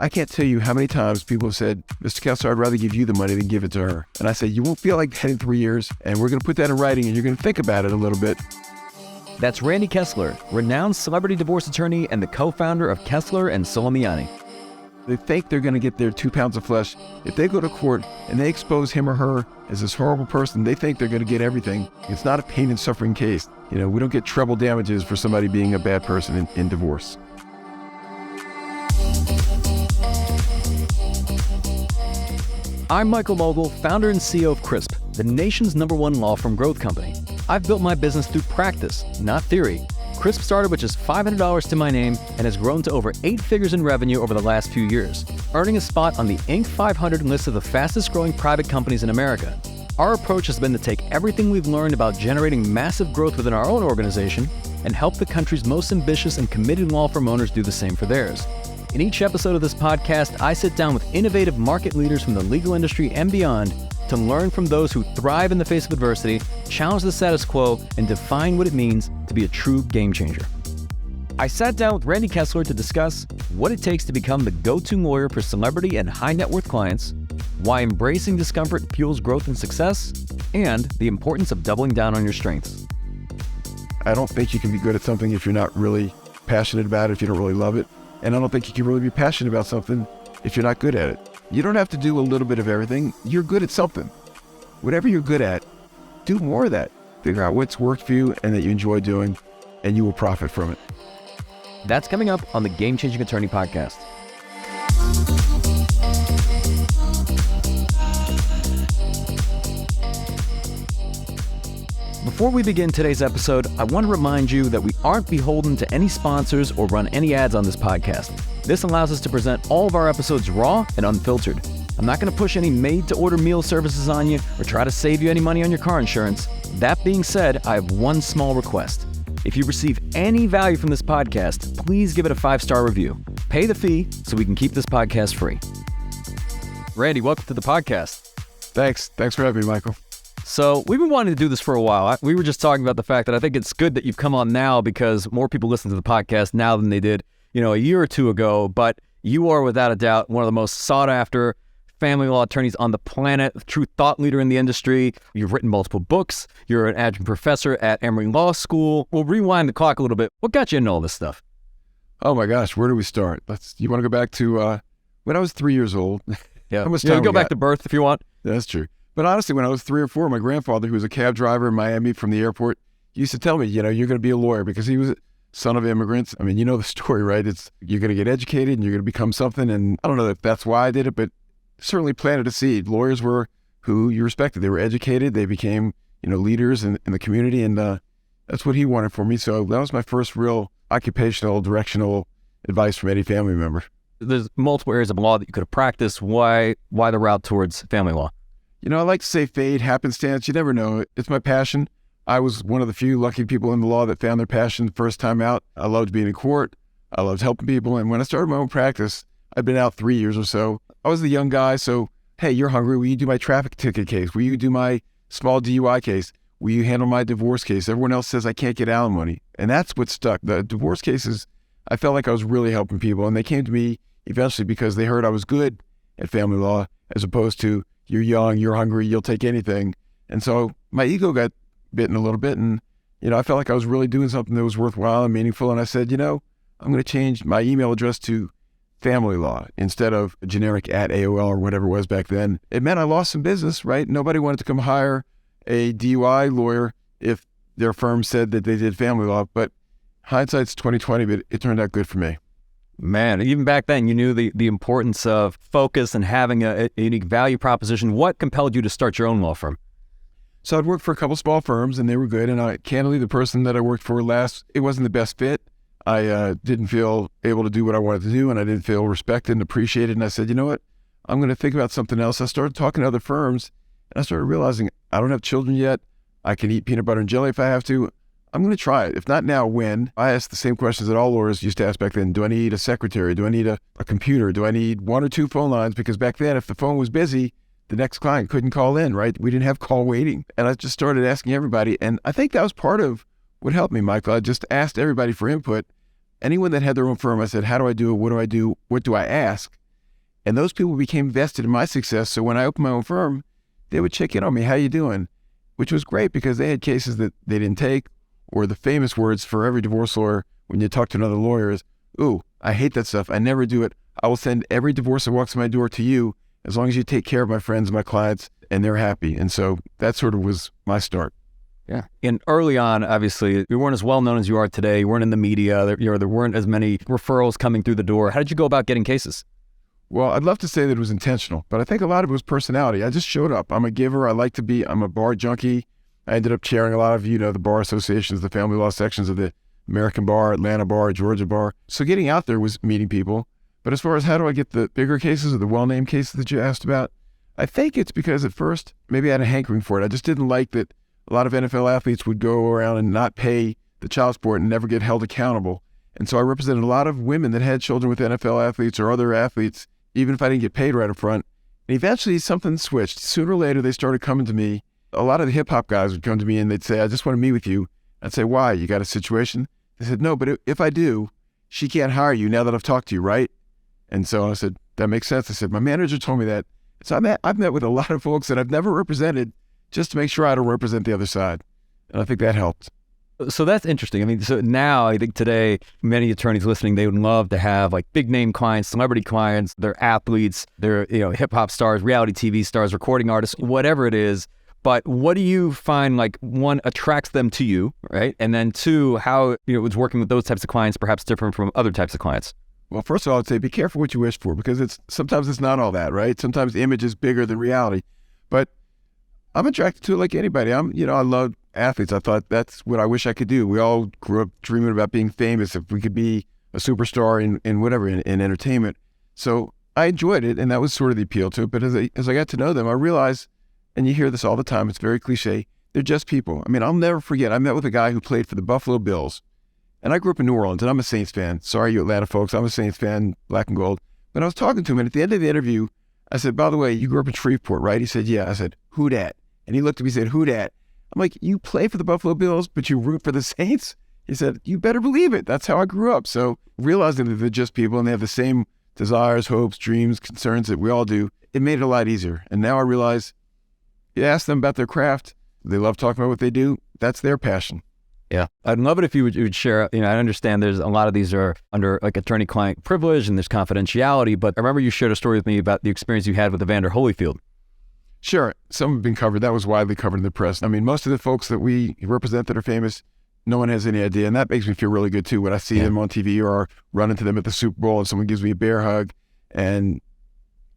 I can't tell you how many times people have said, Mr. Kessler, I'd rather give you the money than give it to her. And I say, you won't feel like that in 3 years, and we're going to put that in writing, and you're going to think about it a little bit. That's Randy Kessler, renowned celebrity divorce attorney and the co-founder of Kessler and Soleimani. They think they're going to get their 2 pounds of flesh. If they go to court and they expose him or her as this horrible person, they think they're going to get everything. It's not a pain and suffering case. We don't get treble damages for somebody being a bad person in divorce. I'm Michael Mogill, founder and CEO of CRISP, the nation's #1 law firm growth company. I've built my business through practice, not theory. CRISP started with just $500 to my name and has grown to over 8 figures in revenue over the last few years, earning a spot on the Inc. 500 list of the fastest growing private companies in America. Our approach has been to take everything we've learned about generating massive growth within our own organization and help the country's most ambitious and committed law firm owners do the same for theirs. In each episode of this podcast, I sit down with innovative market leaders from the legal industry and beyond to learn from those who thrive in the face of adversity, challenge the status quo, and define what it means to be a true game changer. I sat down with Randy Kessler to discuss what it takes to become the go-to lawyer for celebrity and high net worth clients, why embracing discomfort fuels growth and success, and the importance of doubling down on your strengths. I don't think you can be good at something if you're not really passionate about it, if you don't really love it. And I don't think you can really be passionate about something if you're not good at it. You don't have to do a little bit of everything. You're good at something. Whatever you're good at, do more of that. Figure out what's worked for you and that you enjoy doing, and you will profit from it. That's coming up on the Game Changing Attorney podcast. Before we begin today's episode, I want to remind you that we aren't beholden to any sponsors or run any ads on this podcast. This allows us to present all of our episodes raw and unfiltered. I'm not going to push any made-to-order meal services on you or try to save you any money on your car insurance. That being said, I have one small request. If you receive any value from this podcast, please give it a 5-star review. Pay the fee so we can keep this podcast free. Randy, welcome to the podcast. Thanks for having me, Michael. So we've been wanting to do this for a while. We were just talking about the fact that I think it's good that you've come on now because more people listen to the podcast now than they did, a year or two ago. But you are without a doubt one of the most sought after family law attorneys on the planet, a true thought leader in the industry. You've written multiple books. You're an adjunct professor at Emory Law School. We'll rewind the clock a little bit. What got you into all this stuff? Oh my gosh, where do we start? You want to go back to when I was 3 years old? Yeah, go back to birth if you want. That's true. But honestly, when I was 3 or 4, my grandfather, who was a cab driver in Miami from the airport, used to tell me, you're going to be a lawyer because he was a son of immigrants. I mean, you know the story, right? You're going to get educated and you're going to become something. And I don't know if that's why I did it, but certainly planted a seed. Lawyers were who you respected. They were educated. They became, leaders in the community. And that's what he wanted for me. So that was my first real occupational, directional advice from any family member. There's multiple areas of law that you could have practiced. Why the route towards family law? I like to say fate, happenstance. You never know. It's my passion. I was one of the few lucky people in the law that found their passion the first time out. I loved being in court. I loved helping people. And when I started my own practice, I'd been out 3 years or so. I was the young guy. So, hey, you're hungry. Will you do my traffic ticket case? Will you do my small DUI case? Will you handle my divorce case? Everyone else says I can't get alimony. And that's what stuck. The divorce cases, I felt like I was really helping people. And they came to me eventually because they heard I was good at family law as opposed to, you're young, you're hungry, you'll take anything. And so my ego got bitten a little bit. And, I felt like I was really doing something that was worthwhile and meaningful. And I said, I'm going to change my email address to family law instead of generic @AOL or whatever it was back then. It meant I lost some business, right? Nobody wanted to come hire a DUI lawyer if their firm said that they did family law. But hindsight's 20/20, but it turned out good for me. Man, even back then, you knew the importance of focus and having a unique value proposition. What compelled you to start your own law firm? So I'd worked for a couple small firms, and they were good. And candidly, the person that I worked for last, it wasn't the best fit. I didn't feel able to do what I wanted to do, and I didn't feel respected and appreciated. And I said, you know what? I'm going to think about something else. I started talking to other firms, and I started realizing I don't have children yet. I can eat peanut butter and jelly if I have to. I'm going to try it. If not now, when? I asked the same questions that all lawyers used to ask back then. Do I need a secretary? Do I need a computer? Do I need 1 or 2 phone lines? Because back then, if the phone was busy, the next client couldn't call in, right? We didn't have call waiting. And I just started asking everybody. And I think that was part of what helped me, Michael. I just asked everybody for input. Anyone that had their own firm, I said, how do I do it? What do I do? What do I ask? And those people became vested in my success. So when I opened my own firm, they would check in on me. How you doing? Which was great because they had cases that they didn't take, or the famous words for every divorce lawyer when you talk to another lawyer is, ooh, I hate that stuff. I never do it. I will send every divorce that walks in my door to you as long as you take care of my friends and my clients and they're happy. And so that sort of was my start. Yeah. And early on, obviously, you weren't as well known as you are today. You weren't in the media. There weren't as many referrals coming through the door. How did you go about getting cases? Well, I'd love to say that it was intentional, but I think a lot of it was personality. I just showed up. I'm a giver. I'm a bar junkie. I ended up chairing a lot of, the bar associations, the family law sections of the American Bar, Atlanta Bar, Georgia Bar. So getting out there was meeting people. But as far as how do I get the bigger cases or the well-named cases that you asked about, I think it's because at first, maybe I had a hankering for it. I just didn't like that a lot of NFL athletes would go around and not pay the child support and never get held accountable. And so I represented a lot of women that had children with NFL athletes or other athletes, even if I didn't get paid right up front. And eventually something switched. Sooner or later, they started coming to me. A lot of the hip hop guys would come to me and they'd say, I just want to meet with you. I'd say, why? You got a situation? They said, no, but if I do, she can't hire you now that I've talked to you, right? And so I said, that makes sense. I said, my manager told me that. So I've met with a lot of folks that I've never represented just to make sure I don't represent the other side. And I think that helped. So that's interesting. I mean, so now I think today, many attorneys listening, they would love to have like big name clients, celebrity clients, they're athletes, they're, hip hop stars, reality TV stars, recording artists, whatever it is. But what do you find, like, one, attracts them to you, right? And then two, how, it's working with those types of clients perhaps different from other types of clients? Well, first of all, I'd say be careful what you wish for, because sometimes it's not all that, right? Sometimes the image is bigger than reality. But I'm attracted to it like anybody. I love athletes. I thought that's what I wish I could do. We all grew up dreaming about being famous, if we could be a superstar in whatever, in entertainment. So I enjoyed it, and that was sort of the appeal to it. But as I got to know them, I realized, and you hear this all the time, it's very cliche, they're just people. I mean, I'll never forget, I met with a guy who played for the Buffalo Bills. And I grew up in New Orleans, and I'm a Saints fan. Sorry, you Atlanta folks, I'm a Saints fan, black and gold. But I was talking to him, and at the end of the interview, I said, by the way, you grew up in Shreveport, right? He said, yeah. I said, who dat? And he looked at me and said, who dat? I'm like, you play for the Buffalo Bills, but you root for the Saints? He said, you better believe it. That's how I grew up. So realizing that they're just people and they have the same desires, hopes, dreams, concerns that we all do, it made it a lot easier. And now I realize, you ask them about their craft, they love talking about what they do, that's their passion. Yeah. I'd love it if you would share, I understand there's a lot of these are under like attorney-client privilege and there's confidentiality, but I remember you shared a story with me about the experience you had with Evander Holyfield. Sure. Some have been covered. That was widely covered in the press. I mean, most of the folks that we represent that are famous, no one has any idea. And that makes me feel really good too when I see them on TV or run into them at the Super Bowl and someone gives me a bear hug. And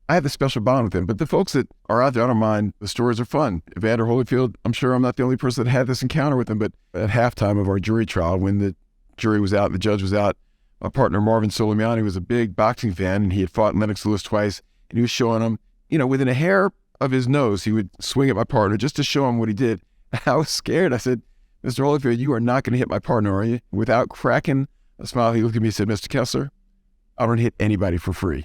I have a special bond with them. But the folks that are out there, I don't mind. The stories are fun. Evander Holyfield, I'm sure I'm not the only person that had this encounter with him, but at halftime of our jury trial, when the jury was out and the judge was out, my partner Marvin Soleimani was a big boxing fan, and he had fought Lennox Lewis twice, and he was showing him, within a hair of his nose, he would swing at my partner just to show him what he did. I was scared. I said, Mr. Holyfield, you are not going to hit my partner, are you? Without cracking a smile, he looked at me and said, Mr. Kessler, I don't hit anybody for free.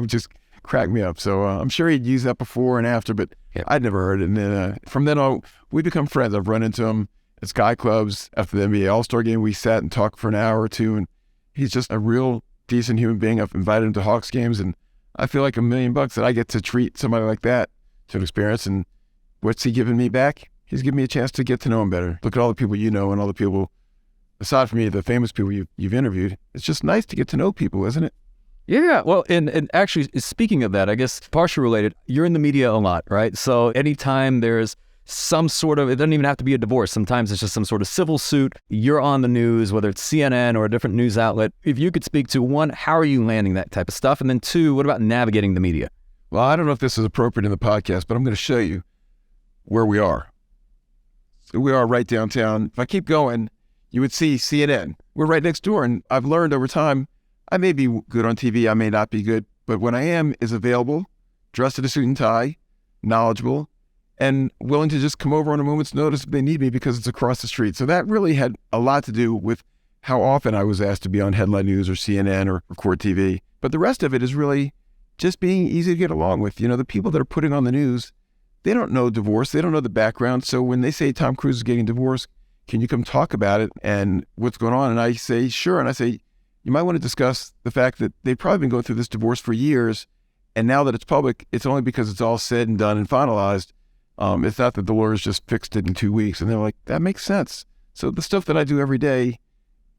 Just cracked me up. So I'm sure he'd used that before and after, but I'd never heard it. And then from then on, we become friends. I've run into him at Sky Clubs. After the NBA All-Star game, we sat and talked for an hour or two, and he's just a real decent human being. I've invited him to Hawks games, and I feel like $1 million that I get to treat somebody like that to an experience. And what's he giving me back? He's giving me a chance to get to know him better. Look at all the people you know and all the people, aside from me, the famous people you've interviewed. It's just nice to get to know people, isn't it? Yeah, well, and actually, speaking of that, I guess partially related, you're in the media a lot, right? So anytime there's some sort of, it doesn't even have to be a divorce. Sometimes it's just some sort of civil suit. You're on the news, whether it's CNN or a different news outlet. If you could speak to, one, how are you landing that type of stuff? And then two, what about navigating the media? Well, I don't know if this is appropriate in the podcast, but I'm going to show you where we are. So we are right downtown. If I keep going, you would see CNN. We're right next door, and I've learned over time, I may be good on TV, I may not be good, but when I am is available, dressed in a suit and tie, knowledgeable, and willing to just come over on a moment's notice if they need me because it's across the street. So that really had a lot to do with how often I was asked to be on Headline News or CNN or Court TV. But the rest of it is really just being easy to get along with. The people that are putting on the news, they don't know divorce, they don't know the background. So when they say Tom Cruise is getting divorced, can you come talk about it and what's going on? And I say, sure. And I say, you might want to discuss the fact that they've probably been going through this divorce for years, And now that it's public, it's only because it's all said and done and finalized. It's not that the lawyers just fixed it in 2 weeks. And they're like, that makes sense. So the stuff that I do every day,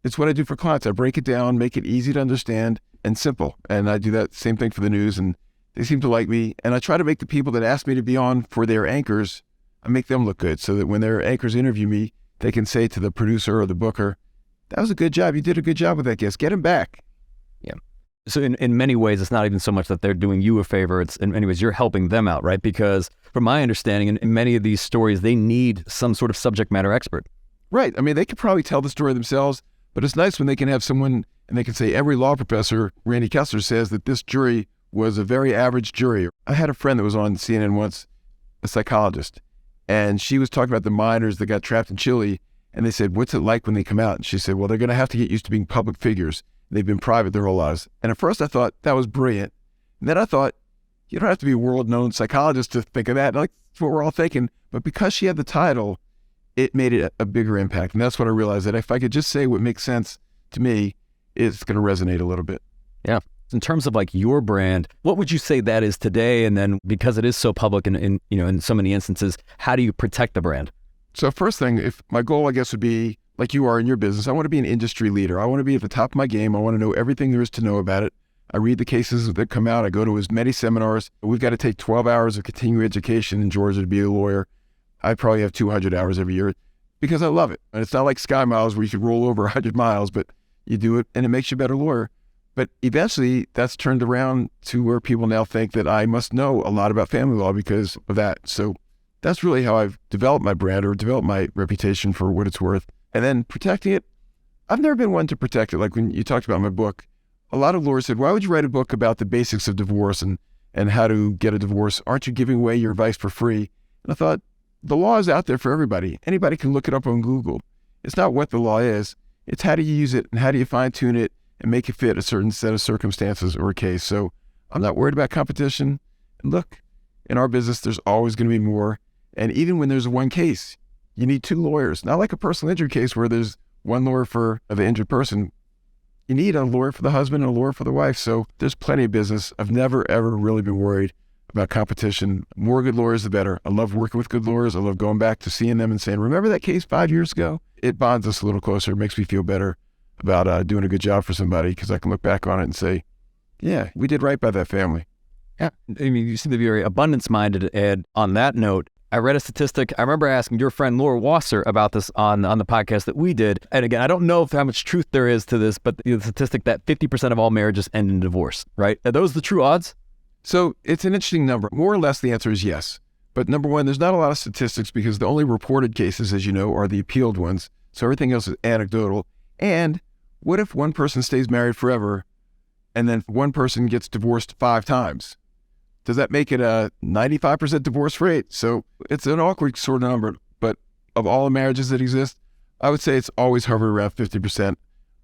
it's what I do for clients. I break it down, make it easy to understand and simple. And I do that same thing for the news, and they seem to like me. And I try to make the people that ask me to be on for their anchors, I make them look good so that when their anchors interview me, they can say to the producer or the booker, that was a good job. You did a good job with that guest. Get him back. Yeah. So in many ways, it's not even so much that they're doing you a favor. It's in many ways, you're helping them out, right? Because from my understanding, in many of these stories, they need some sort of subject matter expert. Right. I mean, they could probably tell the story themselves, but it's nice when they can have someone and they can say, every law professor, Randy Kessler, says that this jury was a very average jury. I had a friend that was on CNN once, a psychologist, and she was talking about the minors that got trapped in Chile. And they said, what's it like when they come out? And she said, well, they're going to have to get used to being public figures. They've been private their whole lives. And at first I thought that was brilliant. And then I thought, you don't have to be a world-known psychologist to think of that. Like, that's what we're all thinking. But because she had the title, it made it a bigger impact. And that's what I realized, that if I could just say what makes sense to me, it's going to resonate a little bit. Yeah. In terms of like your brand, what would you say that is today? And then because it is so public and in so many instances, how do you protect the brand? So first thing, if my goal, I guess, would be like you are in your business, I want to be an industry leader. I want to be at the top of my game. I want to know everything there is to know about it. I read the cases that come out. I go to as many seminars. We've got to take 12 hours of continuing education in Georgia to be a lawyer. I probably have 200 hours every year because I love it. And it's not like Sky Miles where you could roll over 100 miles, but you do it and it makes you a better lawyer. But eventually that's turned around to where people now think that I must know a lot about family law because of that. So that's really how I've developed my brand or developed my reputation for what it's worth. And then protecting it, I've never been one to protect it. Like when you talked about my book, a lot of lawyers said, why would you write a book about the basics of divorce and how to get a divorce? Aren't you giving away your advice for free? And I thought, the law is out there for everybody. Anybody can look it up on Google. It's not what the law is. It's how do you use it and how do you fine tune it and make it fit a certain set of circumstances or a case. So I'm not worried about competition. And look, in our business, there's always going to be more. And even when there's one case, you need two lawyers. Not like a personal injury case where there's one lawyer for the injured person. You need a lawyer for the husband and a lawyer for the wife. So there's plenty of business. I've never, ever really been worried about competition. More good lawyers, the better. I love working with good lawyers. I love going back to seeing them and saying, remember that case 5 years ago? It bonds us a little closer. It makes me feel better about doing a good job for somebody because I can look back on it and say, yeah, we did right by that family. Yeah. I mean, you seem to be very abundance-minded. And on that note, I read a statistic. I remember asking your friend Laura Wasser about this on the podcast that we did. And again, I don't know how much truth there is to this, but the statistic that 50% of all marriages end in divorce, right? Are those the true odds? So it's an interesting number. More or less, the answer is yes. But number one, there's not a lot of statistics because the only reported cases, as you know, are the appealed ones. So everything else is anecdotal. And what if one person stays married forever and then one person gets divorced 5 times? Does that make it a 95% divorce rate? So it's an awkward sort of number, but of all the marriages that exist, I would say it's always hovering around 50%.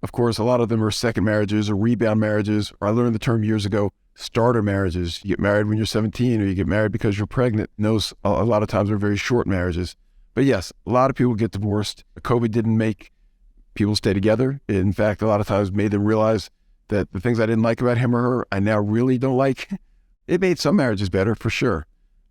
Of course, a lot of them are second marriages or rebound marriages, or I learned the term years ago, starter marriages. You get married when you're 17 or you get married because you're pregnant. And those, a lot of times, are very short marriages. But yes, a lot of people get divorced. COVID didn't make people stay together. In fact, a lot of times made them realize that the things I didn't like about him or her, I now really don't like. It made some marriages better, for sure.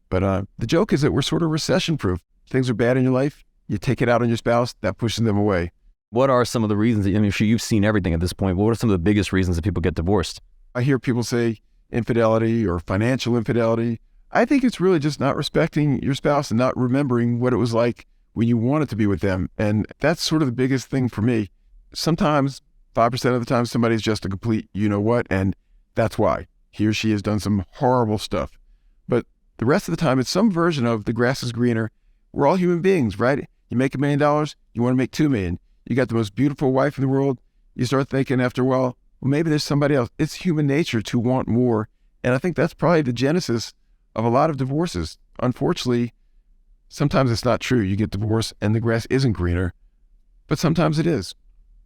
But the joke is that we're sort of recession-proof. Things are bad in your life, you take it out on your spouse, that pushes them away. What are some of the reasons? I mean, you've seen everything at this point. What are some of the biggest reasons that people get divorced? I hear people say infidelity or financial infidelity. I think it's really just not respecting your spouse and not remembering what it was like when you wanted to be with them. And that's sort of the biggest thing for me. Sometimes, 5% of the time, somebody's just a complete you-know-what, and that's why. He or she has done some horrible stuff. But the rest of the time, it's some version of the grass is greener. We're all human beings, right? You make $1 million, you want to make $2 million. You got the most beautiful wife in the world. You start thinking after a while, well, maybe there's somebody else. It's human nature to want more. And I think that's probably the genesis of a lot of divorces. Unfortunately, sometimes it's not true. You get divorced and the grass isn't greener, but sometimes it is.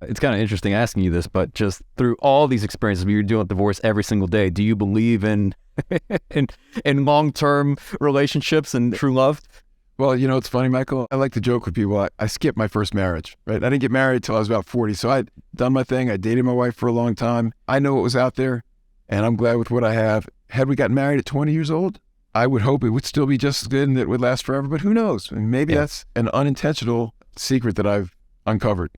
It's kind of interesting asking you this, but just through all these experiences, you're dealing with divorce every single day. Do you believe in in long-term relationships and true love? Well, you know, it's funny, Michael. I like to joke with people. I skipped my first marriage, right? I didn't get married till I was about 40. So I'd done my thing. I dated my wife for a long time. I know what was out there, and I'm glad with what I have. had we gotten married at 20 years old, I would hope it would still be just as good and it would last forever, but who knows? I mean, maybe that's an unintentional secret that I've uncovered.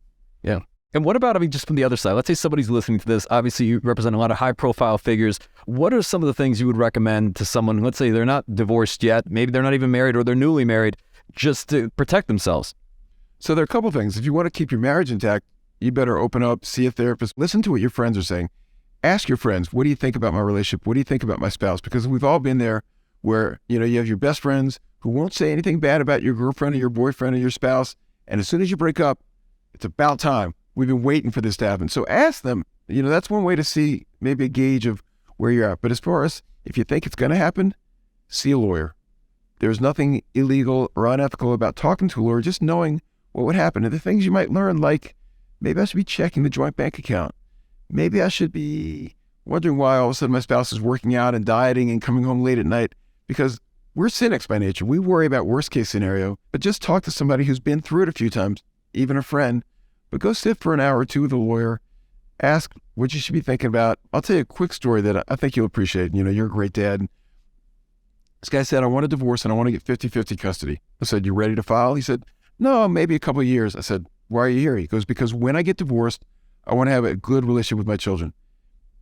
Yeah. And what about, just from the other side, let's say somebody's listening to this, obviously you represent a lot of high profile figures. What are some of the things you would recommend to someone, let's say they're not divorced yet, maybe they're not even married or they're newly married, just to protect themselves? So there are a couple things. If you want to keep your marriage intact, you better open up, see a therapist, listen to what your friends are saying. Ask your friends, what do you think about my relationship? What do you think about my spouse? Because we've all been there where, you have your best friends who won't say anything bad about your girlfriend or your boyfriend or your spouse. And as soon as you break up, it's about time. We've been waiting for this to happen. So ask them. That's one way to see maybe a gauge of where you're at. But as far as if you think it's going to happen, see a lawyer. There's nothing illegal or unethical about talking to a lawyer, just knowing what would happen. And the things you might learn, like maybe I should be checking the joint bank account. Maybe I should be wondering why all of a sudden my spouse is working out and dieting and coming home late at night, because we're cynics by nature. We worry about worst case scenario, but just talk to somebody who's been through it a few times, even a friend. But go sit for an hour or two with a lawyer, ask what you should be thinking about. I'll tell you a quick story that I think you'll appreciate. You're a great dad. This guy said, I want a divorce and I want to get 50-50 custody. I said, you ready to file? He said, no, maybe a couple of years. I said, why are you here? He goes, because when I get divorced, I want to have a good relationship with my children.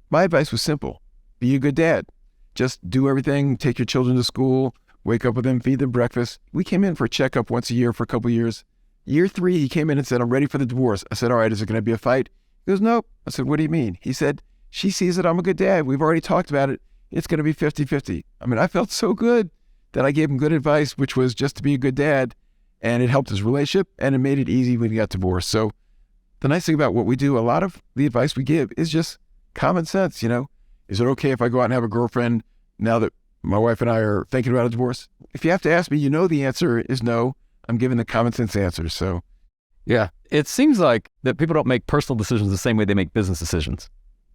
My advice was simple. Be a good dad. Just do everything, take your children to school, wake up with them, feed them breakfast. We came in for a checkup once a year for a couple of years. Year 3, he came in and said, I'm ready for the divorce. I said, all right, is it going to be a fight? He goes, nope. I said, what do you mean? He said, she sees that I'm a good dad. We've already talked about it. It's going to be 50-50. I felt so good that I gave him good advice, which was just to be a good dad. And it helped his relationship and it made it easy when he got divorced. So the nice thing about what we do, a lot of the advice we give is just common sense. Is it okay if I go out and have a girlfriend now that my wife and I are thinking about a divorce? If you have to ask me, the answer is no. I'm giving the common sense answer. So, yeah, it seems like that people don't make personal decisions the same way they make business decisions.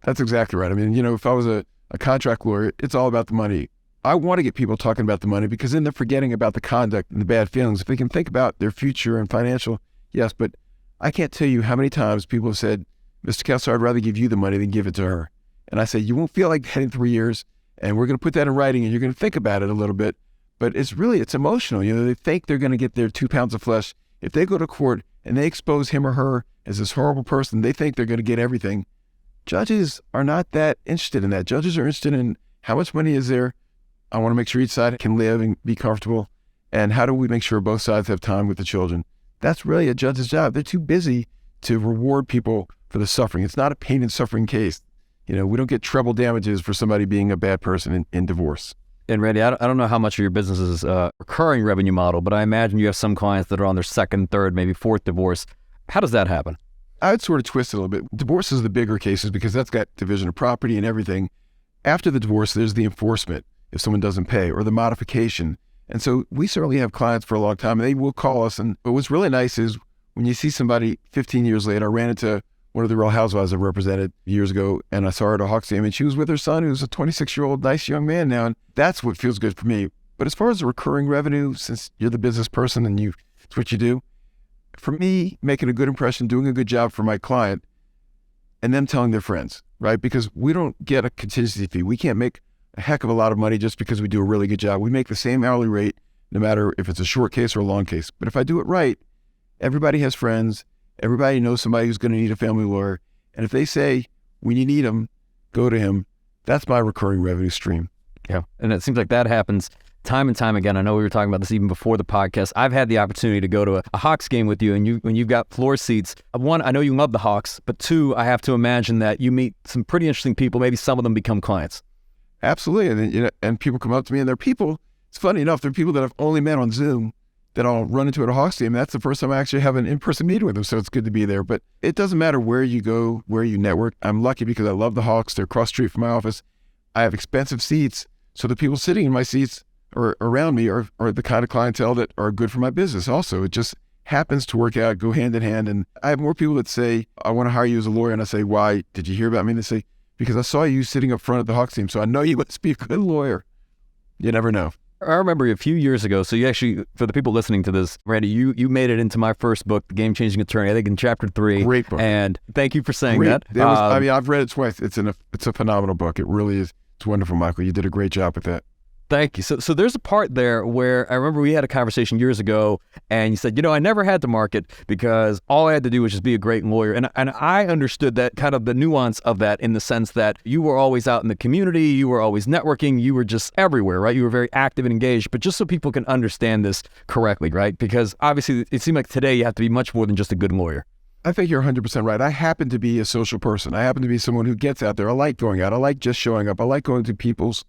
That's exactly right. If I was a contract lawyer, it's all about the money. I want to get people talking about the money because then they're forgetting about the conduct and the bad feelings. If they can think about their future and financial, yes, but I can't tell you how many times people have said, Mr. Kessler, I'd rather give you the money than give it to her. And I say, you won't feel like that in 3 years, and we're going to put that in writing and you're going to think about it a little bit. But it's emotional. They think they're going to get their 2 pounds of flesh. If they go to court and they expose him or her as this horrible person, they think they're going to get everything. Judges are not that interested in that. Judges are interested in how much money is there. I want to make sure each side can live and be comfortable. And how do we make sure both sides have time with the children? That's really a judge's job. They're too busy to reward people for the suffering. It's not a pain and suffering case. We don't get treble damages for somebody being a bad person in divorce. And Randy, I don't know how much of your business is a recurring revenue model, but I imagine you have some clients that are on their second, third, maybe fourth divorce. How does that happen? I would sort of twist it a little bit. Divorce is the bigger cases because that's got division of property and everything. After the divorce, there's the enforcement if someone doesn't pay, or the modification. And so we certainly have clients for a long time, and they will call us. But what's really nice is when you see somebody 15 years later. I ran into one of the Real Housewives I represented years ago, and I saw her at a Hawks game, and she was with her son, who's a 26-year-old nice young man now, and that's what feels good for me. But as far as the recurring revenue, since you're the business person and it's what you do, for me, making a good impression, doing a good job for my client, and them telling their friends, right? Because we don't get a contingency fee. We can't make a heck of a lot of money just because we do a really good job. We make the same hourly rate, no matter if it's a short case or a long case. But if I do it right, everybody has friends. Everybody knows somebody who's going to need a family lawyer. And if they say, when you need him, go to him, that's my recurring revenue stream. Yeah. And it seems like that happens time and time again. I know we were talking about this even before the podcast. I've had the opportunity to go to a Hawks game with you, and when you've got floor seats. One, I know you love the Hawks, but two, I have to imagine that you meet some pretty interesting people. Maybe some of them become clients. Absolutely. And people come up to me, and they're people, it's funny enough, they're people that I've only met on Zoom that I'll run into at a Hawks game. That's the first time I actually have an in-person meeting with them, so it's good to be there. But it doesn't matter where you go, where you network. I'm lucky because I love the Hawks. They're across the street from my office. I have expensive seats, so the people sitting in my seats or around me are the kind of clientele that are good for my business also. It just happens to work out, go hand in hand. And I have more people that say, I want to hire you as a lawyer. And I say, why? Did you hear about me? And they say, because I saw you sitting up front at the Hawks team, so I know you must be a good lawyer. You never know. I remember a few years ago, so you actually, for the people listening to this, Randy, you made it into my first book, The Game-Changing Attorney, I think in chapter 3. Great book. And thank you for saying that. I've read it twice. It's a phenomenal book. It really is. It's wonderful, Michael. You did a great job with that. Thank you. So there's a part there where I remember we had a conversation years ago, and you said, I never had to market because all I had to do was just be a great lawyer. And I understood that kind of the nuance of that in the sense that you were always out in the community, you were always networking, you were just everywhere, right? You were very active and engaged. But just so people can understand this correctly, right? Because obviously it seemed like today you have to be much more than just a good lawyer. I think you're 100% right. I happen to be a social person. I happen to be someone who gets out there. I like going out. I like just showing up. I like going to people's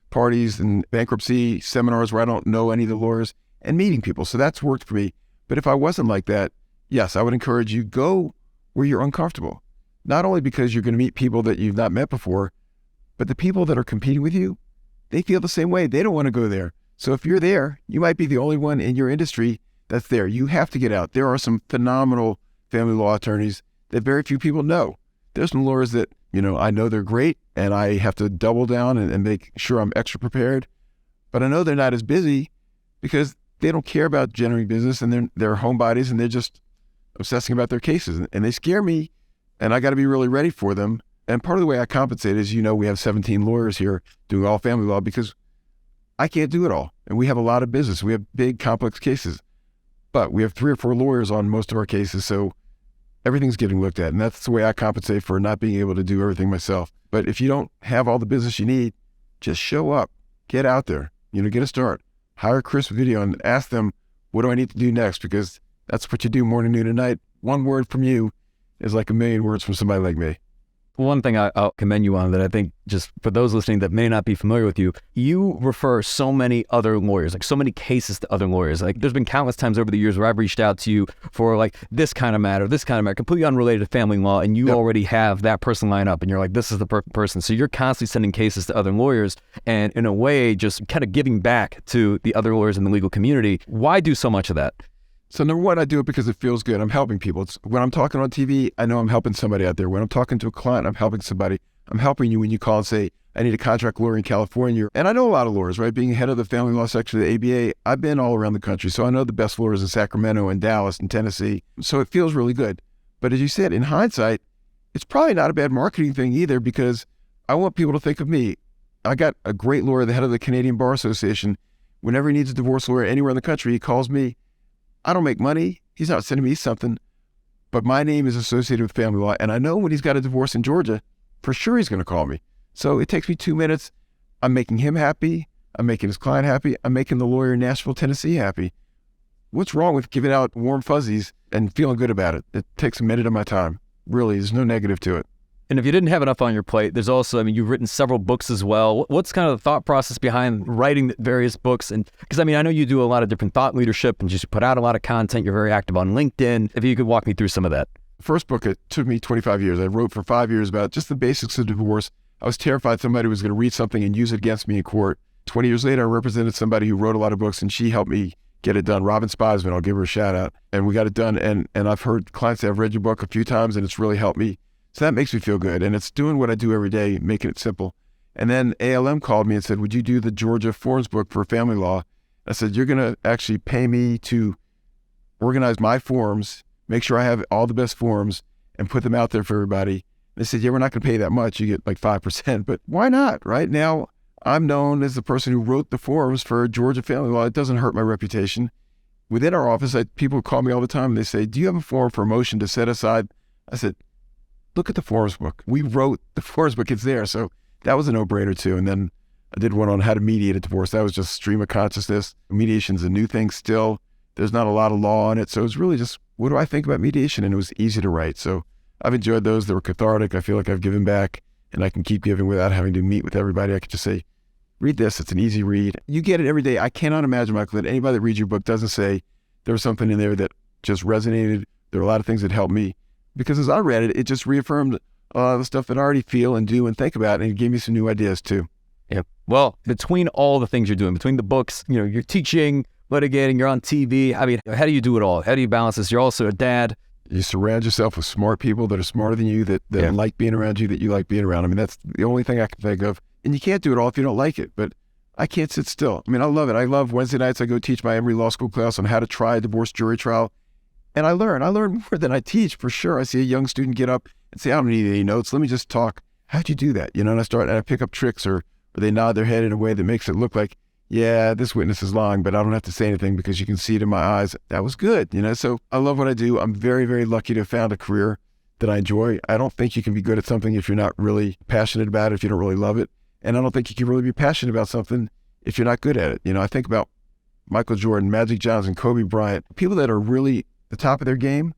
parties and bankruptcy seminars where I don't know any of the lawyers and meeting people. So that's worked for me. But if I wasn't like that, yes, I would encourage you, go where you're uncomfortable. Not only because you're going to meet people that you've not met before, but the people that are competing with you, they feel the same way. They don't want to go there. So if you're there, you might be the only one in your industry that's there. You have to get out. There are some phenomenal family law attorneys that very few people know. There's some lawyers that, I know they're great and I have to double down and make sure I'm extra prepared. But I know they're not as busy because they don't care about generating business and they're homebodies and they're just obsessing about their cases. And they scare me and I got to be really ready for them. And part of the way I compensate is, we have 17 lawyers here doing all family law because I can't do it all. And we have a lot of business. We have big, complex cases. But we have 3 or 4 lawyers on most of our cases. So everything's getting looked at. And that's the way I compensate for not being able to do everything myself. But if you don't have all the business you need, just show up, get out there, get a start, hire Chris Video and ask them, what do I need to do next? Because that's what you do morning, noon, and night. One word from you is like a million words from somebody like me. One thing I'll commend you on that I think just for those listening that may not be familiar with you, you refer so many other lawyers, like so many cases to other lawyers. Like there's been countless times over the years where I've reached out to you for like this kind of matter, completely unrelated to family law, and you already have that person lined up and you're like, this is the perfect person. So you're constantly sending cases to other lawyers and in a way just kind of giving back to the other lawyers in the legal community. Why do so much of that? So number one, I do it because it feels good. I'm helping people. When I'm talking on TV, I know I'm helping somebody out there. When I'm talking to a client, I'm helping somebody. I'm helping you when you call and say, I need a contract lawyer in California. And I know a lot of lawyers, right? Being head of the family law section of the ABA, I've been all around the country. So I know the best lawyers in Sacramento and Dallas and Tennessee. So it feels really good. But as you said, in hindsight, it's probably not a bad marketing thing either because I want people to think of me. I got a great lawyer, the head of the Canadian Bar Association. Whenever he needs a divorce lawyer anywhere in the country, he calls me. I don't make money. He's not sending me something, but my name is associated with family law. And I know when he's got a divorce in Georgia, for sure he's going to call me. So it takes me 2 minutes. I'm making him happy. I'm making his client happy. I'm making the lawyer in Nashville, Tennessee happy. What's wrong with giving out warm fuzzies and feeling good about it? It takes a minute of my time. Really, there's no negative to it. And if you didn't have enough on your plate, there's also, you've written several books as well. What's kind of the thought process behind writing the various books? And because I know you do a lot of different thought leadership and just put out a lot of content. You're very active on LinkedIn. If you could walk me through some of that. First book, it took me 25 years. I wrote for 5 years about just the basics of divorce. I was terrified somebody was going to read something and use it against me in court. 20 years later, I represented somebody who wrote a lot of books and she helped me get it done. Robin Spivesman, I'll give her a shout out. And we got it done. And I've heard clients say, I've read your book a few times and it's really helped me. So that makes me feel good. And it's doing what I do every day, making it simple. And then ALM called me and said, would you do the Georgia Forms book for family law? I said, you're going to actually pay me to organize my forms, make sure I have all the best forms and put them out there for everybody. They said, yeah, we're not going to pay that much. You get like 5%, but why not? Right now, I'm known as the person who wrote the forms for Georgia family law. It doesn't hurt my reputation. Within our office, people call me all the time and they say, do you have a form for a motion to set aside? I said, look at the forms book. We wrote the forms book. It's there. So that was a no-brainer too. And then I did one on how to mediate a divorce. That was just stream of consciousness. Mediation's a new thing still. There's not a lot of law on it. So it's really just, what do I think about mediation? And it was easy to write. So I've enjoyed those. They were cathartic. I feel like I've given back and I can keep giving without having to meet with everybody. I could just say, read this. It's an easy read. You get it every day. I cannot imagine, Michael, that anybody that reads your book doesn't say there was something in there that just resonated. There were a lot of things that helped me. Because as I read it, it just reaffirmed a lot of the stuff that I already feel and do and think about, and it gave me some new ideas too. Yeah. Well, between all the things you're doing, between the books, you're teaching, litigating, you're on TV. How do you do it all? How do you balance this? You're also a dad. You surround yourself with smart people that are smarter than you, that like being around you, that you like being around. That's the only thing I can think of. And you can't do it all if you don't like it, but I can't sit still. I love it. I love Wednesday nights. I go teach my Emory Law School class on how to try a divorce jury trial. And I learn more than I teach, for sure. I see a young student get up and say, I don't need any notes. Let me just talk. How'd you do that? And I pick up tricks or or they nod their head in a way that makes it look like, yeah, this witness is lying, but I don't have to say anything because you can see it in my eyes. That was good, So I love what I do. I'm very, very lucky to have found a career that I enjoy. I don't think you can be good at something if you're not really passionate about it, if you don't really love it. And I don't think you can really be passionate about something if you're not good at it. I think about Michael Jordan, Magic Johnson, Kobe Bryant, people that are really the top of their game.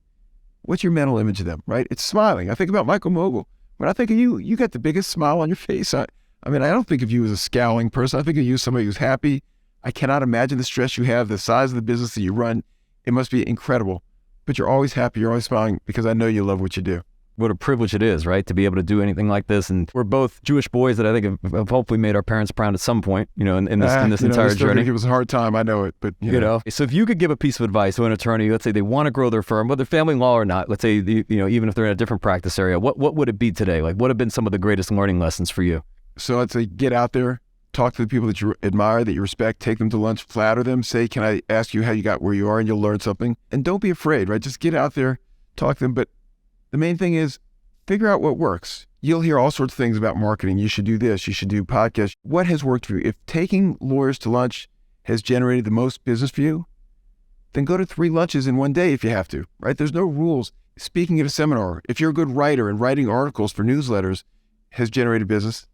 What's your mental image of them, right? It's smiling. I think about Michael Mogill. When I think of you, you got the biggest smile on your face. I don't think of you as a scowling person. I think of you as somebody who's happy. I cannot imagine the stress you have, the size of the business that you run. It must be incredible. But you're always happy. You're always smiling because I know you love what you do. What a privilege it is, right, to be able to do anything like this. And we're both Jewish boys that I think have hopefully made our parents proud at some point, in this entire journey. It was a hard time, I know it, but you know. So if you could give a piece of advice to an attorney, let's say they want to grow their firm, whether family law or not, let's say even if they're in a different practice area, what would it be today? Like, what have been some of the greatest learning lessons for you? So I'd say get out there, talk to the people that you admire, that you respect, take them to lunch, flatter them, say, can I ask you how you got where you are, and you'll learn something. And don't be afraid, right? Just get out there, talk to them. But the main thing is figure out what works. You'll hear all sorts of things about marketing. You should do this. You should do podcasts. What has worked for you? If taking lawyers to lunch has generated the most business for you, then go to 3 lunches in one day if you have to, right? There's no rules. Speaking at a seminar, if you're a good writer and writing articles for newsletters has generated business,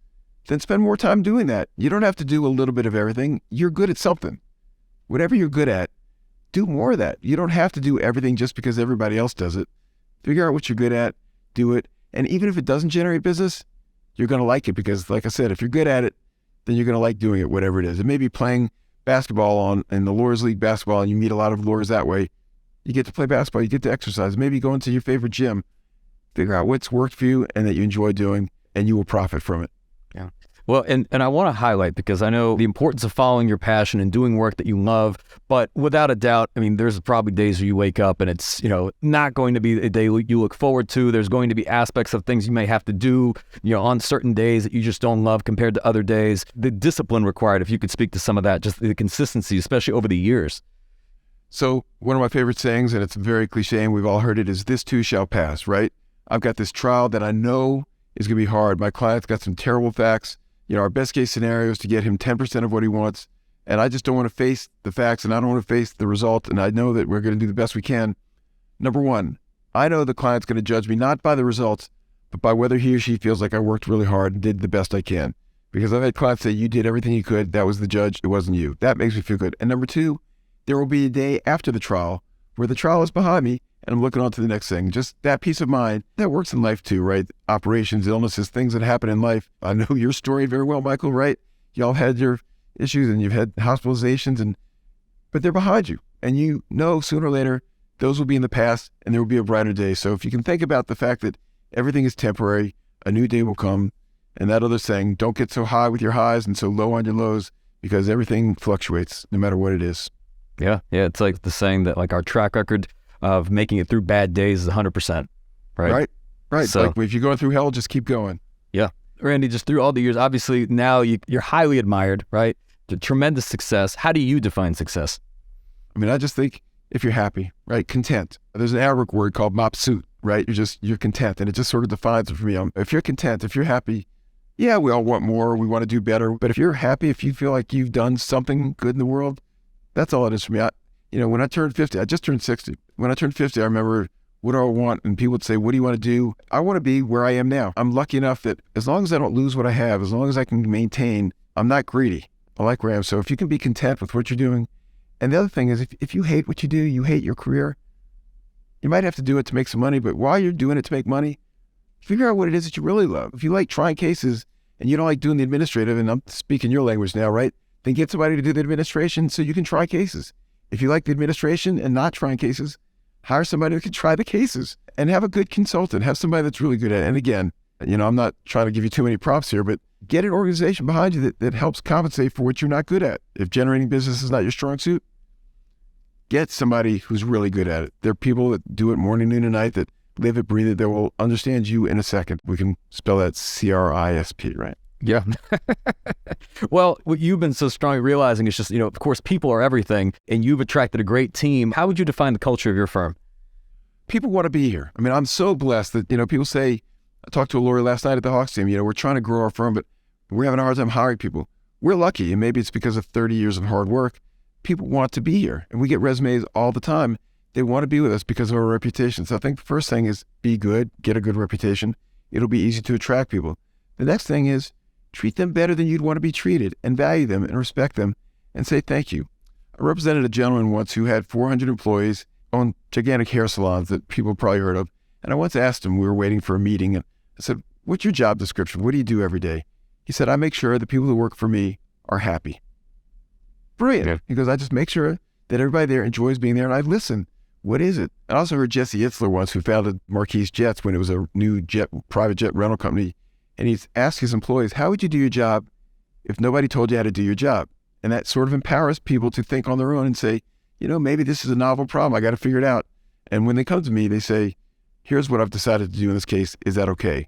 then spend more time doing that. You don't have to do a little bit of everything. You're good at something. Whatever you're good at, do more of that. You don't have to do everything just because everybody else does it. Figure out what you're good at, do it. And even if it doesn't generate business, you're going to like it because, like I said, if you're good at it, then you're going to like doing it, whatever it is. It may be playing basketball in the Lawyers League basketball, and you meet a lot of lawyers that way. You get to play basketball, you get to exercise, maybe go into your favorite gym. Figure out what's worked for you and that you enjoy doing, and you will profit from it. Yeah. Well, and I want to highlight, because I know the importance of following your passion and doing work that you love, but without a doubt, there's probably days where you wake up and it's, not going to be a day you look forward to. There's going to be aspects of things you may have to do, on certain days that you just don't love compared to other days. The discipline required, if you could speak to some of that, just the consistency, especially over the years. So one of my favorite sayings, and it's very cliche and we've all heard it, is this too shall pass, right? I've got this trial that I know is going to be hard. My client's got some terrible facts. Our best case scenario is to get him 10% of what he wants. And I just don't want to face the facts, and I don't want to face the result. And I know that we're going to do the best we can. Number one, I know the client's going to judge me not by the results, but by whether he or she feels like I worked really hard and did the best I can. Because I've had clients say, you did everything you could. That was the judge. It wasn't you. That makes me feel good. And number two, there will be a day after the trial where the trial is behind me and I'm looking on to the next thing. Just that peace of mind, that works in life too, right? Operations, illnesses, things that happen in life. I know your story very well, Michael, right? Y'all had your issues and you've had hospitalizations, but they're behind you. And you know sooner or later, those will be in the past and there will be a brighter day. So if you can think about the fact that everything is temporary, a new day will come. And that other saying, don't get so high with your highs and so low on your lows, because everything fluctuates no matter what it is. Yeah. It's like the saying that our track record of making it through bad days is 100%, right? Right. So, if you're going through hell, just keep going. Yeah. Randy, just through all the years, obviously now you're highly admired, right? The tremendous success. How do you define success? I just think if you're happy, right? Content. There's an Arabic word called mabsut, right? You're content, and it just sort of defines it for me. If you're content, if you're happy, yeah, we all want more. We want to do better. But if you're happy, if you feel like you've done something good in the world, that's all it is for me. When I turned 50, I just turned 60. When I turned 50, I remember, what do I want? And people would say, what do you want to do? I want to be where I am now. I'm lucky enough that as long as I don't lose what I have, as long as I can maintain, I'm not greedy. I like where I am. So if you can be content with what you're doing. And the other thing is, if you hate what you do, you hate your career, you might have to do it to make some money, but while you're doing it to make money, figure out what it is that you really love. If you like trying cases and you don't like doing the administrative, and I'm speaking your language now, right? Then get somebody to do the administration so you can try cases. If you like the administration and not trying cases, hire somebody who can try the cases and have a good consultant. Have somebody that's really good at it. And again, I'm not trying to give you too many props here, but get an organization behind you that helps compensate for what you're not good at. If generating business is not your strong suit, get somebody who's really good at it. There are people that do it morning, noon, and night, that live it, breathe it, that will understand you in a second. We can spell that CRISP, right? Yeah. Well, what you've been so strongly realizing is just, of course, people are everything, and you've attracted a great team. How would you define the culture of your firm? People want to be here. I'm so blessed that, people say, I talked to a lawyer last night at the Hawks team, we're trying to grow our firm, but We're having a hard time hiring people. We're lucky, and maybe it's because of 30 years of hard work. People want to be here, and we get resumes all the time. They want to be with us because of our reputation. So I think the first thing is be good, get a good reputation. It'll be easy to attract people. The next thing is treat them better than you'd want to be treated, and value them and respect them and say thank you. I represented a gentleman once who had 400 employees, owned gigantic hair salons that people probably heard of. And I once asked him, we were waiting for a meeting, and I said, what's your job description? What do you do every day? He said, I make sure the people who work for me are happy. Brilliant. Yeah. He goes, I just make sure that everybody there enjoys being there, and I listen. What is it? I also heard Jesse Itzler once, who founded Marquis Jets when it was a new private jet rental company. And he's asked his employees, how would you do your job if nobody told you how to do your job? And that sort of empowers people to think on their own and say, maybe this is a novel problem. I got to figure it out. And when they come to me, they say, here's what I've decided to do in this case. Is that okay?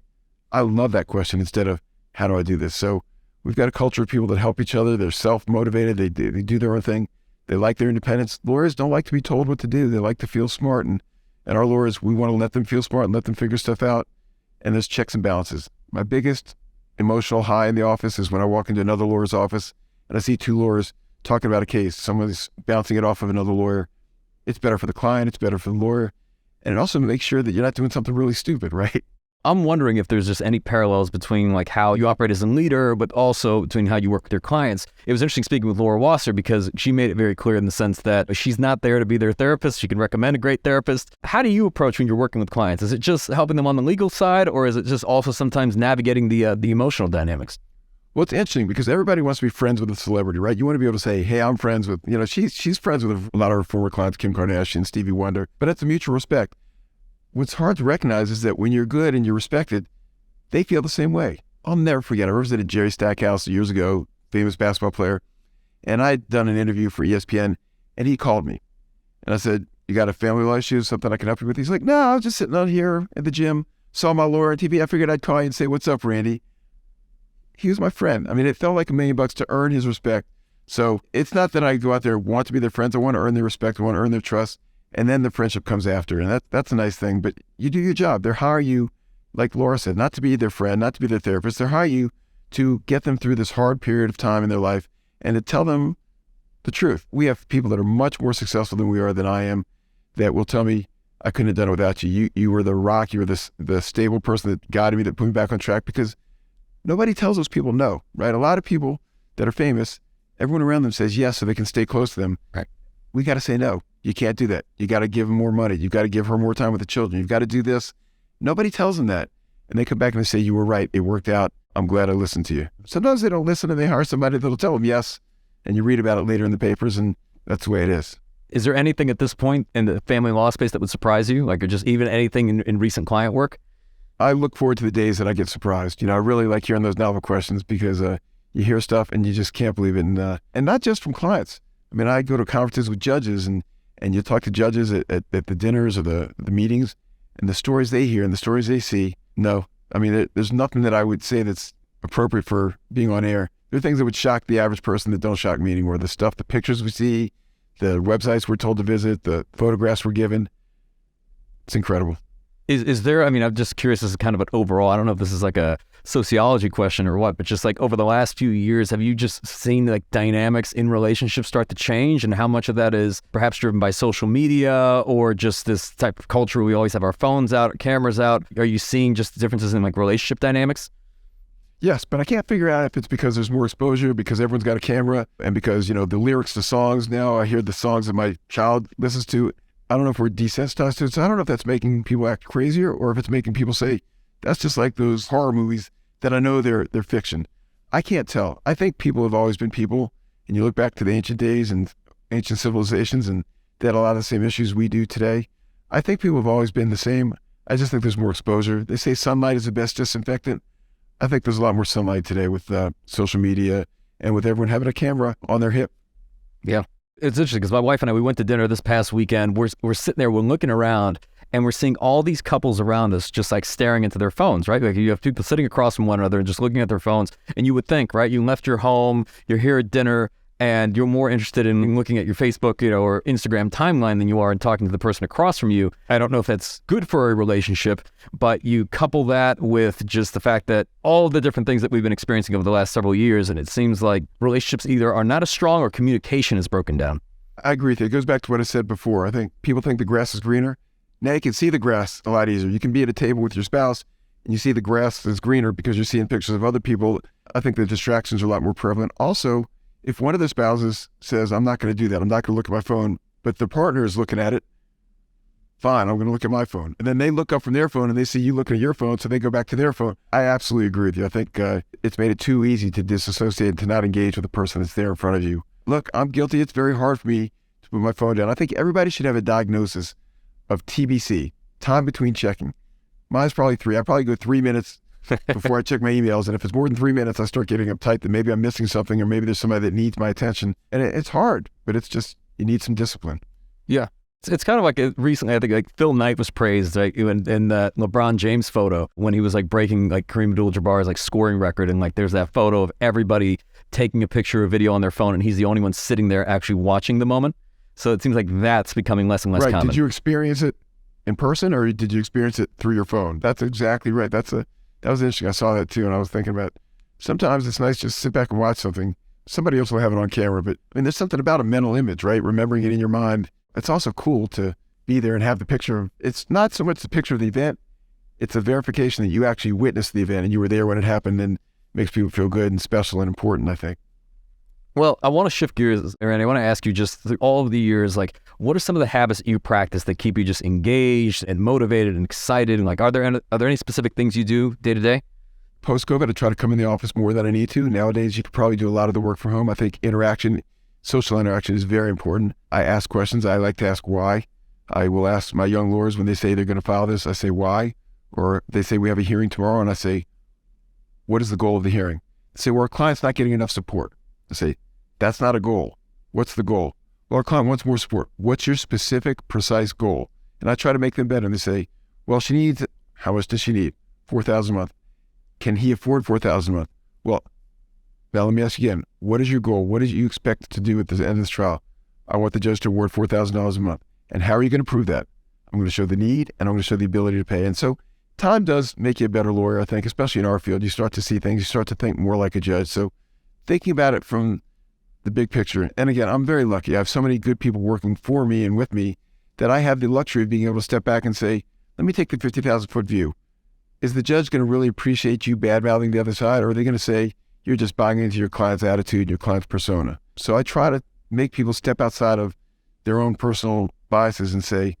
I love that question instead of how do I do this? So we've got a culture of people that help each other. They're self-motivated. They do their own thing. They like their independence. Lawyers don't like to be told what to do. They like to feel smart. And our lawyers, we want to let them feel smart and let them figure stuff out. And there's checks and balances. My biggest emotional high in the office is when I walk into another lawyer's office and I see two lawyers talking about a case. Someone's bouncing it off of another lawyer. It's better for the client. It's better for the lawyer. And it also makes sure that you're not doing something really stupid, right? I'm wondering if there's just any parallels between like how you operate as a leader, but also between how you work with your clients. It was interesting speaking with Laura Wasser because she made it very clear in the sense that she's not there to be their therapist. She can recommend a great therapist. How do you approach when you're working with clients? Is it just helping them on the legal side, or is it just also sometimes navigating the emotional dynamics? Well, it's interesting because everybody wants to be friends with a celebrity, right? You want to be able to say, hey, I'm friends with, she's friends with a lot of her former clients, Kim Kardashian, Stevie Wonder, but it's a mutual respect. What's hard to recognize is that when you're good and you're respected, they feel the same way. I'll never forget, I represented Jerry Stackhouse years ago, famous basketball player, and I'd done an interview for ESPN, and he called me. And I said, you got a family law issue, something I can help you with? He's like, no, I was just sitting out here at the gym, saw my lawyer on TV. I figured I'd call you and say, what's up, Randy? He was my friend. I mean, it felt like $1 million to earn his respect. So it's not that I go out there and want to be their friends. I want to earn their respect. I want to earn their trust. And then the friendship comes after. And that's a nice thing. But you do your job. They hire you, like Laura said, not to be their friend, not to be their therapist. They hire you to get them through this hard period of time in their life and to tell them the truth. We have people that are much more successful than we are, than I am, that will tell me, I couldn't have done it without you. You were the rock. You were the stable person that guided me, that put me back on track, because nobody tells those people no, right? A lot of people that are famous, everyone around them says yes so they can stay close to them. Right. We got to say no. You can't do that. You got to give them more money. You've got to give her more time with the children. You've got to do this. Nobody tells them that. And they come back and they say, you were right. It worked out. I'm glad I listened to you. Sometimes they don't listen and they hire somebody that'll tell them yes. And you read about it later in the papers, and that's the way it is. Is there anything at this point in the family law space that would surprise you? Like, or just even anything in recent client work? I look forward to the days that I get surprised. I really like hearing those novel questions because you hear stuff and you just can't believe it. And not just from clients. I mean, I go to conferences with judges and you talk to judges at the dinners or the meetings, and the stories they hear and the stories they see. No, I mean, there's nothing that I would say that's appropriate for being on air. There are things that would shock the average person that don't shock me anymore. The stuff, the pictures we see, the websites we're told to visit, the photographs we're given. It's incredible. Is there, I mean, I'm just curious, as kind of an overall, I don't know if this is like a sociology question or what, but just like over the last few years, have you just seen like dynamics in relationships start to change, and how much of that is perhaps driven by social media or just this type of culture where we always have our phones out, cameras out? Are you seeing just differences in like relationship dynamics? Yes, but I can't figure out if it's because there's more exposure, because everyone's got a camera, and because, the lyrics to songs now, I hear the songs that my child listens to. I don't know if we're desensitized to it. So I don't know if that's making people act crazier or if it's making people say, that's just like those horror movies that I know they're fiction. I can't tell. I think people have always been people, and you look back to the ancient days and ancient civilizations, and they had a lot of the same issues we do today. I think people have always been the same. I just think there's more exposure. They say sunlight is the best disinfectant. I think there's a lot more sunlight today with social media and with everyone having a camera on their hip. Yeah. It's interesting because my wife and I, we went to dinner this past weekend. We're sitting there, we're looking around, and we're seeing all these couples around us just like staring into their phones, right? Like you have people sitting across from one another and just looking at their phones. And you would think, right, you left your home, you're here at dinner, and you're more interested in looking at your Facebook, or Instagram timeline than you are in talking to the person across from you. I don't know if that's good for a relationship, but you couple that with just the fact that all the different things that we've been experiencing over the last several years, and it seems like relationships either are not as strong or communication is broken down. I agree with you. It goes back to what I said before. I think people think the grass is greener. Now you can see the grass a lot easier. You can be at a table with your spouse and you see the grass is greener because you're seeing pictures of other people. I think the distractions are a lot more prevalent. Also, if one of the spouses says, I'm not going to do that, I'm not going to look at my phone, but the partner is looking at it, fine, I'm going to look at my phone. And then they look up from their phone and they see you looking at your phone, so they go back to their phone. I absolutely agree with you. I think it's made it too easy to disassociate and to not engage with the person that's there in front of you. Look, I'm guilty. It's very hard for me to put my phone down. I think everybody should have a diagnosis of TBC, time between checking. Mine's probably 3. I probably go 3 minutes before I check my emails. And if it's more than 3 minutes, I start getting uptight that maybe I'm missing something or maybe there's somebody that needs my attention. And it's hard, but it's just, you need some discipline. Yeah. It's kind of like recently, I think like Phil Knight was praised in that LeBron James photo when he was like breaking like Kareem Abdul-Jabbar's like scoring record. And like there's that photo of everybody taking a picture or video on their phone and he's the only one sitting there actually watching the moment. So it seems like that's becoming less and less common. Did you experience it in person or did you experience it through your phone? That's exactly right. That was interesting. I saw that too, and I was thinking about sometimes it's nice just to sit back and watch something. Somebody else will have it on camera, but I mean, there's something about a mental image, right? Remembering it in your mind. It's also cool to be there and have the picture. It's not so much the picture of the event, it's a verification that you actually witnessed the event and you were there when it happened, and makes people feel good and special and important, I think. Well, I want to shift gears, Randy. I want to ask you just through all of the years, like, what are some of the habits that you practice that keep you just engaged and motivated and excited? And like, are there any specific things you do day to day? Post-COVID, I try to come in the office more than I need to. Nowadays, you could probably do a lot of the work from home. I think social interaction is very important. I ask questions. I like to ask why. I will ask my young lawyers when they say they're going to file this, I say why. Or they say we have a hearing tomorrow, and I say, what is the goal of the hearing? They say, well, our client's not getting enough support. I say, that's not a goal. What's the goal? Well, our client wants more support. What's your specific, precise goal? And I try to make them better. And they say, well, she needs, how much does she need? $4,000 a month. Can he afford $4,000 a month? Well, now let me ask you again, what is your goal? What do you expect to do at the end of this trial? I want the judge to award $4,000 a month. And how are you going to prove that? I'm going to show the need and I'm going to show the ability to pay. And so time does make you a better lawyer, I think, especially in our field. You start to see things, you start to think more like a judge. So thinking about it from the big picture. And again, I'm very lucky. I have so many good people working for me and with me that I have the luxury of being able to step back and say, let me take the 50,000 foot view. Is the judge going to really appreciate you bad-mouthing the other side? Or are they going to say, you're just buying into your client's attitude, your client's persona? So I try to make people step outside of their own personal biases and say,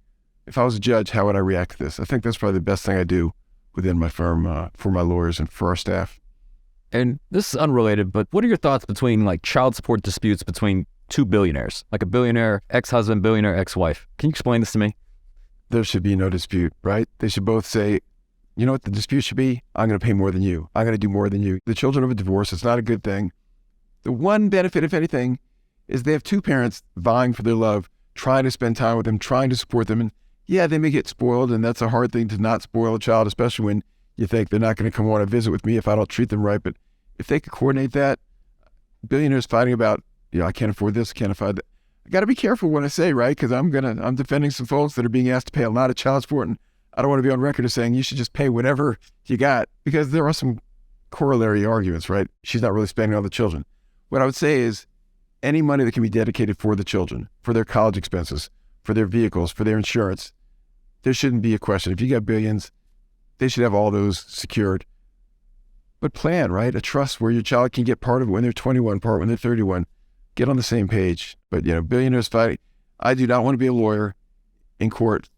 if I was a judge, how would I react to this? I think that's probably the best thing I do within my firm for my lawyers and for our staff. And this is unrelated, but what are your thoughts between like child support disputes between two billionaires, like a billionaire ex-husband, billionaire ex-wife? Can you explain this to me? There should be no dispute, right? They should both say, you know what the dispute should be? I'm going to pay more than you. I'm going to do more than you. The children of a divorce, it's not a good thing. The one benefit, if anything, is they have two parents vying for their love, trying to spend time with them, trying to support them. And yeah, they may get spoiled, and that's a hard thing to not spoil a child, especially when you think they're not going to come want to visit with me if I don't treat them right. But if they could coordinate that, billionaires fighting about, I can't afford this, can't afford that. I got to be careful what I say, right? Because I'm defending some folks that are being asked to pay a lot of child support, and I don't want to be on record as saying you should just pay whatever you got, because there are some corollary arguments, right? She's not really spending on the children. What I would say is any money that can be dedicated for the children, for their college expenses, for their vehicles, for their insurance, there shouldn't be a question. If you got billions, they should have all those secured. But plan, right? A trust where your child can get part of it when they're 21, part when they're 31. Get on the same page. But, billionaires fighting. I do not want to be a lawyer in court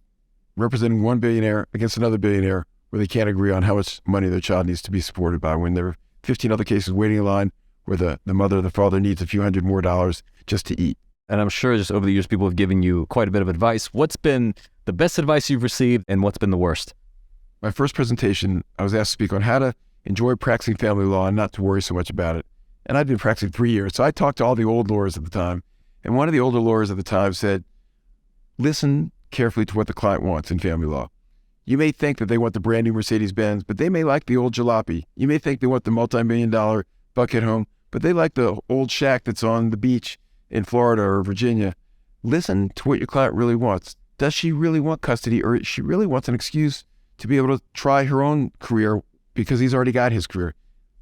representing one billionaire against another billionaire where they can't agree on how much money their child needs to be supported by, when there are 15 other cases waiting in line where the mother or the father needs a few $100 more just to eat. And I'm sure just over the years, people have given you quite a bit of advice. What's been the best advice you've received and what's been the worst? My first presentation, I was asked to speak on how to enjoy practicing family law and not to worry so much about it. And I'd been practicing 3 years. So I talked to all the old lawyers at the time. And one of the older lawyers at the time said, listen carefully to what the client wants in family law. You may think that they want the brand new Mercedes-Benz, but they may like the old jalopy. You may think they want the multi-million-dollar bucket home, but they like the old shack that's on the beach in Florida or Virginia. Listen to what your client really wants. Does she really want custody, or she really wants an excuse to be able to try her own career because he's already got his career?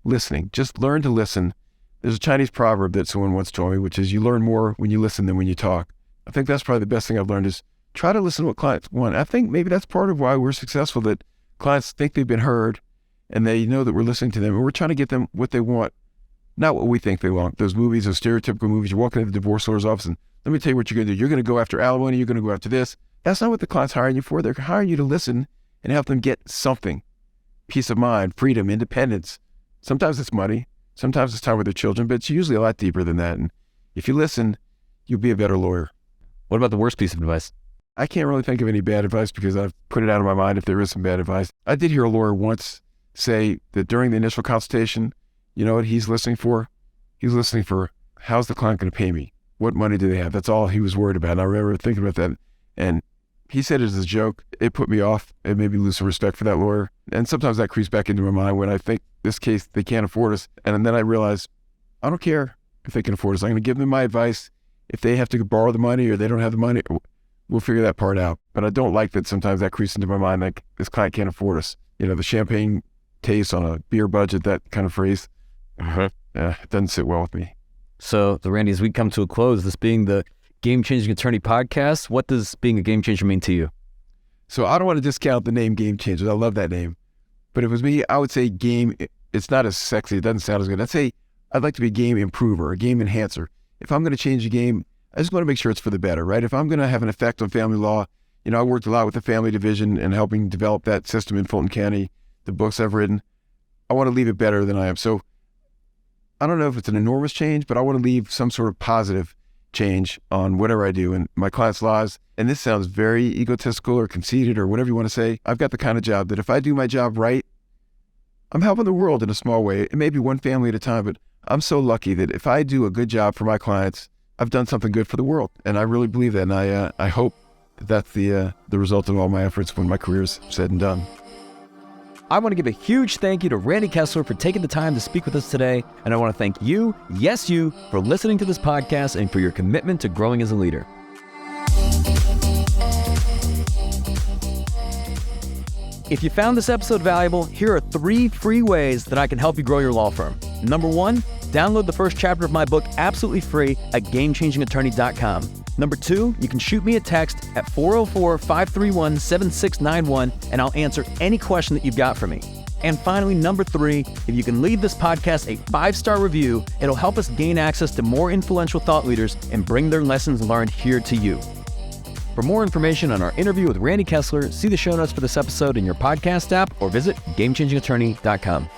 Listening. Just learn to listen. There's a Chinese proverb that someone once told me, which is you learn more when you listen than when you talk. I think that's probably the best thing I've learned is try to listen to what clients want. I think maybe that's part of why we're successful, that clients think they've been heard and they know that we're listening to them and we're trying to get them what they want, not what we think they want. Those movies, those stereotypical movies, you're walking into the divorce lawyer's office and let me tell you what you're going to do. You're going to go after alimony. You're going to go after this. That's not what the client's hiring you for. They're hiring you to listen and help them get something. Peace of mind, freedom, independence. Sometimes it's money. Sometimes it's time with their children, but it's usually a lot deeper than that. And if you listen, you'll be a better lawyer. What about the worst piece of advice? I can't really think of any bad advice because I've put it out of my mind if there is some bad advice. I did hear a lawyer once say that during the initial consultation, you know what he's listening for? He's listening for, how's the client going to pay me? What money do they have? That's all he was worried about. And I remember thinking about that. And he said it as a joke. It put me off. It made me lose some respect for that lawyer. And sometimes that creeps back into my mind when I think this case, they can't afford us. And then I realize, I don't care if they can afford us. I'm going to give them my advice. If they have to borrow the money or they don't have the money, we'll figure that part out. But I don't like that sometimes that creeps into my mind, like this client can't afford us. You know, the champagne taste on a beer budget, that kind of phrase. It doesn't sit well with me. So, Randy, as we come to a close, this being the Game Changing Attorney podcast, what does being a game changer mean to you? So I don't want to discount the name Game Changers. I love that name. But if it was me, I would say game, it's not as sexy. It doesn't sound as good. I'd like to be a game improver, a game enhancer. If I'm going to change a game, I just want to make sure it's for the better, right? If I'm going to have an effect on family law, you know, I worked a lot with the family division and helping develop that system in Fulton County, the books I've written. I want to leave it better than I am. So I don't know if it's an enormous change, but I want to leave some sort of positive change on whatever I do in my clients' lives. And this sounds very egotistical or conceited or whatever you want to say. I've got the kind of job that if I do my job right, I'm helping the world in a small way. It may be one family at a time, but I'm so lucky that if I do a good job for my clients, I've done something good for the world. And I really believe that. And I hope that that's the result of all my efforts when my career's said and done. I want to give a huge thank you to Randy Kessler for taking the time to speak with us today. And I want to thank you, yes you, for listening to this podcast and for your commitment to growing as a leader. If you found this episode valuable, here are 3 free ways that I can help you grow your law firm. Number 1, download the first chapter of my book absolutely free at GameChangingAttorney.com. Number 2, you can shoot me a text at 404-531-7691 and I'll answer any question that you've got for me. And finally, number 3, if you can leave this podcast a 5-star review, it'll help us gain access to more influential thought leaders and bring their lessons learned here to you. For more information on our interview with Randy Kessler, see the show notes for this episode in your podcast app or visit GameChangingAttorney.com.